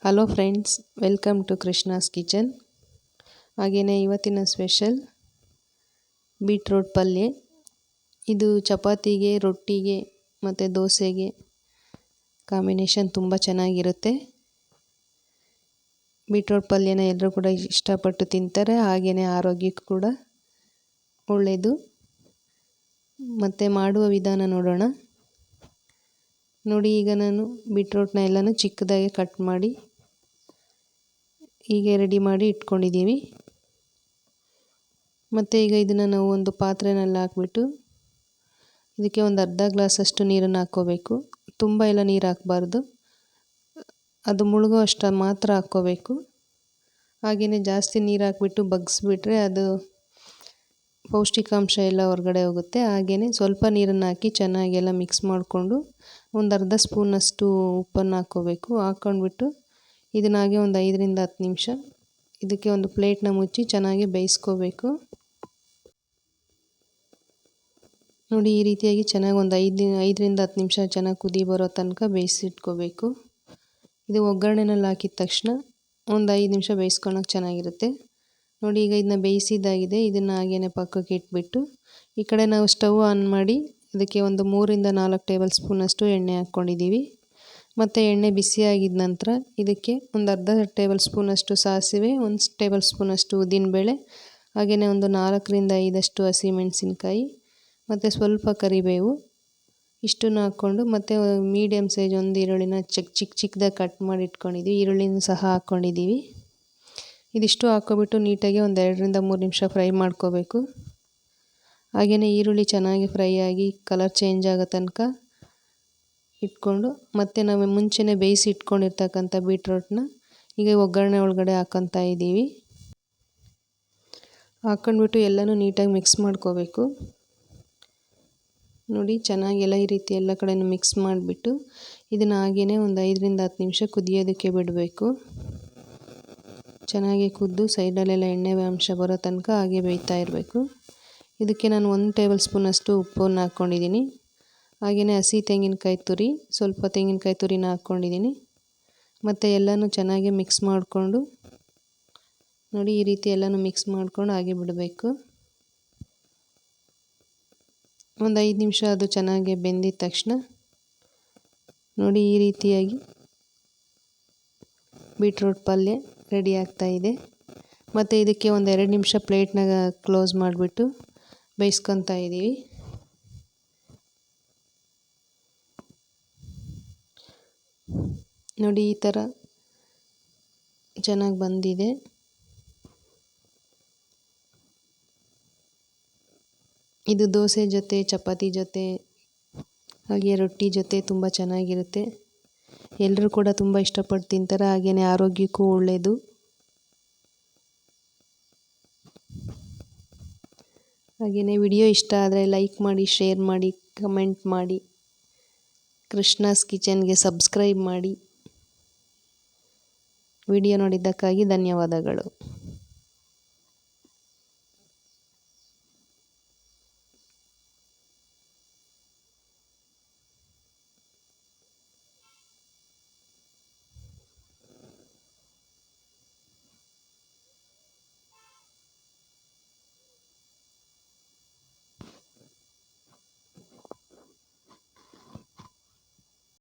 Hello friends, welcome to Krishna's kitchen. ಹಾಗೆಯೇ ಇವತ್ತಿನ special beetroot ಪಲ್ಯ. ಇದು ಚಪಾತಿಗೆ, ರೊಟ್ಟಿಗೆ ಮತ್ತು ದೋಸೆಗೆ ಕಾಂಬಿನೇಷನ್ ತುಂಬ ಚೆನ್ನಾಗಿರುತ್ತೆ. ಬೀಟ್ರೋಟ್ ಪಲ್ಯನ ಎಲ್ಲರೂ ಕೂಡ ಇಷ್ಟಪಟ್ಟು ತಿಂತಾರೆ. ಹಾಗೆಯೇ ಆರೋಗ್ಯಕ್ಕೂ ಕೂಡ ಒಳ್ಳೆಯದು. ಮತ್ತು ಮಾಡುವ ವಿಧಾನ ನೋಡೋಣ. ನೋಡಿ, ಈಗ ನಾನು ಬೀಟ್ರೋಟ್ನ ಎಲ್ಲನೂ ಚಿಕ್ಕದಾಗಿ ಕಟ್ ಮಾಡಿ ಹೀಗೆ ರೆಡಿ ಮಾಡಿ ಇಟ್ಕೊಂಡಿದ್ದೀವಿ. ಮತ್ತು ಈಗ ಇದನ್ನು ನಾವು ಒಂದು ಪಾತ್ರೆಯಲ್ಲಿ ಹಾಕ್ಬಿಟ್ಟು ಇದಕ್ಕೆ ಒಂದು ಅರ್ಧ ಗ್ಲಾಸಷ್ಟು ನೀರನ್ನು ಹಾಕ್ಕೋಬೇಕು. ತುಂಬ ಎಲ್ಲ ನೀರು ಹಾಕಬಾರ್ದು, ಅದು ಮುಳುಗೋ ಅಷ್ಟು ಮಾತ್ರ ಹಾಕ್ಕೋಬೇಕು. ಹಾಗೆಯೇ ಜಾಸ್ತಿ ನೀರು ಹಾಕ್ಬಿಟ್ಟು ಬಗ್ಗಿಸ್ಬಿಟ್ರೆ ಅದು ಪೌಷ್ಟಿಕಾಂಶ ಎಲ್ಲ ಹೊರಗಡೆ ಹೋಗುತ್ತೆ. ಹಾಗೆಯೇ ಸ್ವಲ್ಪ ನೀರನ್ನು ಹಾಕಿ ಚೆನ್ನಾಗಿ ಎಲ್ಲ ಮಿಕ್ಸ್ ಮಾಡಿಕೊಂಡು ಒಂದು ಅರ್ಧ ಸ್ಪೂನಷ್ಟು ಉಪ್ಪನ್ನು ಹಾಕ್ಕೋಬೇಕು. ಹಾಕ್ಕೊಂಡ್ಬಿಟ್ಟು ಇದನ್ನ ಹಾಗೆ ಒಂದು 5 ರಿಂದ 10 ನಿಮಿಷ ಇದಕ್ಕೆ ಒಂದು ಪ್ಲೇಟ್ನ ಮುಚ್ಚಿ ಚೆನ್ನಾಗಿ ಬೇಯಿಸ್ಕೋಬೇಕು. ನೋಡಿ, ಈ ರೀತಿಯಾಗಿ ಚೆನ್ನಾಗಿ ಒಂದು 5 ರಿಂದ 10 ನಿಮಿಷ ಚೆನ್ನಾಗಿ ಕುದಿ ಬರೋ ತನಕ ಬೇಯಿಸಿಟ್ಕೋಬೇಕು. ಇದು ಒಗ್ಗರಣೆನಲ್ಲಿ ಹಾಕಿದ ತಕ್ಷಣ ಒಂದು 5 ನಿಮಿಷ ಬೇಯಿಸ್ಕೊಳಕ್ಕೆ ಚೆನ್ನಾಗಿರುತ್ತೆ. ನೋಡಿ, ಈಗ ಇದನ್ನ ಬೇಯಿಸಿದ್ದಾಗಿದೆ. ಇದನ್ನು ಹಾಗೇ ಪಕ್ಕಕ್ಕೆ ಇಟ್ಬಿಟ್ಟು ಈ ಕಡೆ ನಾವು ಸ್ಟವ್ ಆನ್ ಮಾಡಿ ಇದಕ್ಕೆ ಒಂದು 3 ರಿಂದ 4 ಟೇಬಲ್ ಸ್ಪೂನಷ್ಟು ಎಣ್ಣೆ ಹಾಕ್ಕೊಂಡಿದ್ದೀವಿ. ಮತ್ತು ಎಣ್ಣೆ ಬಿಸಿಯಾಗಿದ್ದ ನಂತರ ಇದಕ್ಕೆ ಒಂದು ಅರ್ಧ ಟೇಬಲ್ ಸ್ಪೂನಷ್ಟು ಸಾಸಿವೆ, 1 ಟೇಬಲ್ ಸ್ಪೂನಷ್ಟು ಉದ್ದಿನಬೇಳೆ, ಹಾಗೆಯೇ ಒಂದು 4 ರಿಂದ 5 ಹಸಿಮೆಣಸಿನ್ಕಾಯಿ ಮತ್ತು ಸ್ವಲ್ಪ ಕರಿಬೇವು ಇಷ್ಟನ್ನು ಹಾಕ್ಕೊಂಡು, ಮತ್ತು ಮೀಡಿಯಮ್ ಸೈಜ್ ಒಂದು ಈರುಳ್ಳಿನ ಚಿಕ್ಕದಾಗಿ ಕಟ್ ಮಾಡಿ ಇಟ್ಕೊಂಡಿದ್ದೀವಿ. ಈರುಳ್ಳಿನ ಸಹ ಹಾಕ್ಕೊಂಡಿದ್ದೀವಿ. ಇದಿಷ್ಟು ಹಾಕ್ಕೊಬಿಟ್ಟು ನೀಟಾಗಿ ಒಂದು 2 ರಿಂದ 3 ನಿಮಿಷ ಫ್ರೈ ಮಾಡ್ಕೋಬೇಕು. ಹಾಗೆಯೇ ಈರುಳ್ಳಿ ಚೆನ್ನಾಗಿ ಫ್ರೈ ಆಗಿ ಕಲರ್ ಚೇಂಜ್ ಆಗೋ ತನಕ ಇಟ್ಕೊಂಡು, ಮತ್ತು ನಾವು ಮುಂಚೆನೇ ಬೇಯಿಸಿ ಇಟ್ಕೊಂಡಿರ್ತಕ್ಕಂಥ ಬೀಟ್ರೋಟ್ನ ಈಗ ಒಗ್ಗರಣೆ ಒಳಗಡೆ ಹಾಕ್ಕೊತಾ ಇದ್ದೀವಿ. ಹಾಕ್ಕೊಂಡ್ಬಿಟ್ಟು ಎಲ್ಲನೂ ನೀಟಾಗಿ ಮಿಕ್ಸ್ ಮಾಡ್ಕೋಬೇಕು. ನೋಡಿ, ಚೆನ್ನಾಗೆಲ್ಲ ಈ ರೀತಿ ಎಲ್ಲ ಕಡೆನೂ ಮಿಕ್ಸ್ ಮಾಡಿಬಿಟ್ಟು ಇದನ್ನು ಹಾಗೆಯೇ ಒಂದು 5 ರಿಂದ 10 ನಿಮಿಷ ಕುದಿಯೋದಕ್ಕೆ ಬಿಡಬೇಕು. ಚೆನ್ನಾಗಿ ಕುದ್ದು ಸೈಡಲ್ಲೆಲ್ಲ ಎಣ್ಣೆ ಅಂಶ ಬರೋ ತನಕ ಹಾಗೆ ಬೇಯ್ತಾ ಇರಬೇಕು. ಇದಕ್ಕೆ ನಾನು 1 ಟೇಬಲ್ ಸ್ಪೂನಷ್ಟು ಉಪ್ಪನ್ನು ಹಾಕ್ಕೊಂಡಿದ್ದೀನಿ. ಹಾಗೆಯೇ ಹಸಿ ತೆಂಗಿನಕಾಯಿ ತುರಿ, ಸ್ವಲ್ಪ ತೆಂಗಿನಕಾಯಿ ತುರಿನ ಹಾಕ್ಕೊಂಡಿದ್ದೀನಿ. ಮತ್ತು ಎಲ್ಲನೂ ಚೆನ್ನಾಗಿ ಮಿಕ್ಸ್ ಮಾಡಿಕೊಂಡು, ನೋಡಿ ಈ ರೀತಿ ಎಲ್ಲನೂ ಮಿಕ್ಸ್ ಮಾಡ್ಕೊಂಡು ಹಾಗೆ ಬಿಡಬೇಕು. ಒಂದು 5 ನಿಮಿಷ ಅದು ಚೆನ್ನಾಗಿ ಬೆಂದಿದ ತಕ್ಷಣ ನೋಡಿ ಈ ರೀತಿಯಾಗಿ ಬೀಟ್ರೋಟ್ ಪಲ್ಯ ರೆಡಿ ಆಗ್ತಾ ಇದೆ. ಮತ್ತು ಇದಕ್ಕೆ ಒಂದು 2 ನಿಮಿಷ ಪ್ಲೇಟ್ನಾಗ ಕ್ಲೋಸ್ ಮಾಡಿಬಿಟ್ಟು ಬೇಯಿಸ್ಕೊತಾ ಇದ್ದೀವಿ. ನೋಡಿ, ಈ ಥರ ಚೆನ್ನಾಗಿ ಬಂದಿದೆ. ಇದು ದೋಸೆ ಜೊತೆ, ಚಪಾತಿ ಜೊತೆ, ಹಾಗೆ ರೊಟ್ಟಿ ಜೊತೆ ತುಂಬ ಚೆನ್ನಾಗಿರುತ್ತೆ. ಎಲ್ಲರೂ ಕೂಡ ತುಂಬ ಇಷ್ಟಪಟ್ಟು ತಿಂತಾರೆ. ಹಾಗೆಯೇ ಆರೋಗ್ಯಕ್ಕೂ ಒಳ್ಳೆಯದು. ಹಾಗೆಯೇ ವಿಡಿಯೋ ಇಷ್ಟ ಆದರೆ ಲೈಕ್ ಮಾಡಿ, ಶೇರ್ ಮಾಡಿ, ಕಮೆಂಟ್ ಮಾಡಿ, ಕೃಷ್ಣಾಸ್ ಕಿಚನ್ಗೆ ಸಬ್ಸ್ಕ್ರೈಬ್ ಮಾಡಿ. ವಿಡಿಯೋ ನೋಡಿದ್ದಕ್ಕಾಗಿ ಧನ್ಯವಾದಗಳು.